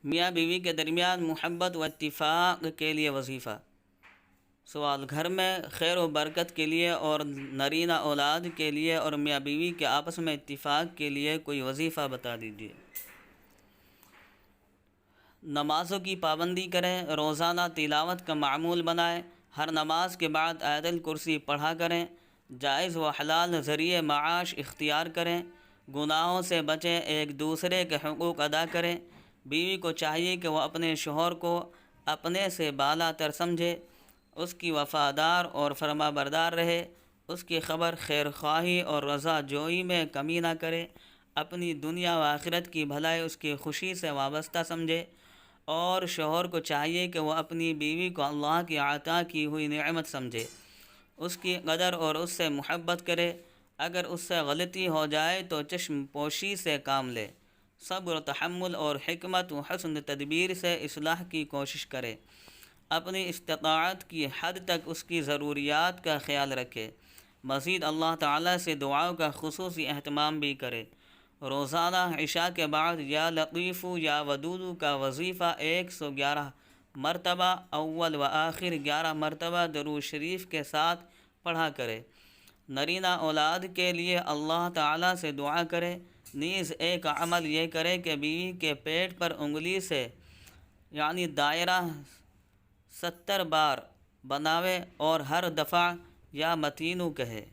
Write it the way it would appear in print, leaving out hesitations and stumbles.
میاں بیوی کے درمیان محبت و اتفاق کے لیے وظیفہ۔ سوال: گھر میں خیر و برکت کے لیے اور نرینہ اولاد کے لیے اور میاں بیوی کے آپس میں اتفاق کے لیے کوئی وظیفہ بتا دیجیے۔ نمازوں کی پابندی کریں، روزانہ تلاوت کا معمول بنائیں، ہر نماز کے بعد آیت الکرسی پڑھا کریں، جائز و حلال ذریعے معاش اختیار کریں، گناہوں سے بچیں، ایک دوسرے کے حقوق ادا کریں۔ بیوی کو چاہیے کہ وہ اپنے شوہر کو اپنے سے بالا تر سمجھے، اس کی وفادار اور فرما بردار رہے، اس کی خبر خیر خواہی اور رضا جوئی میں کمی نہ کرے، اپنی دنیا و آخرت کی بھلائی اس کی خوشی سے وابستہ سمجھے، اور شوہر کو چاہیے کہ وہ اپنی بیوی کو اللہ کی عطا کی ہوئی نعمت سمجھے، اس کی قدر اور اس سے محبت کرے۔ اگر اس سے غلطی ہو جائے تو چشم پوشی سے کام لے، صبر و تحمل اور حکمت و حسن تدبیر سے اصلاح کی کوشش کرے، اپنی استطاعت کی حد تک اس کی ضروریات کا خیال رکھے۔ مزید اللہ تعالیٰ سے دعاؤں کا خصوصی اہتمام بھی کرے۔ روزانہ عشاء کے بعد یا لطیف یا ودود کا وظیفہ 111 مرتبہ، اول و آخر 11 مرتبہ درود شریف کے ساتھ پڑھا کرے۔ نرینہ اولاد کے لیے اللہ تعالیٰ سے دعا کرے۔ نیز ایک عمل یہ کرے کہ بیوی کے پیٹ پر انگلی سے یعنی دائرہ 70 بار بناوے اور ہر دفعہ یا متینو کہے۔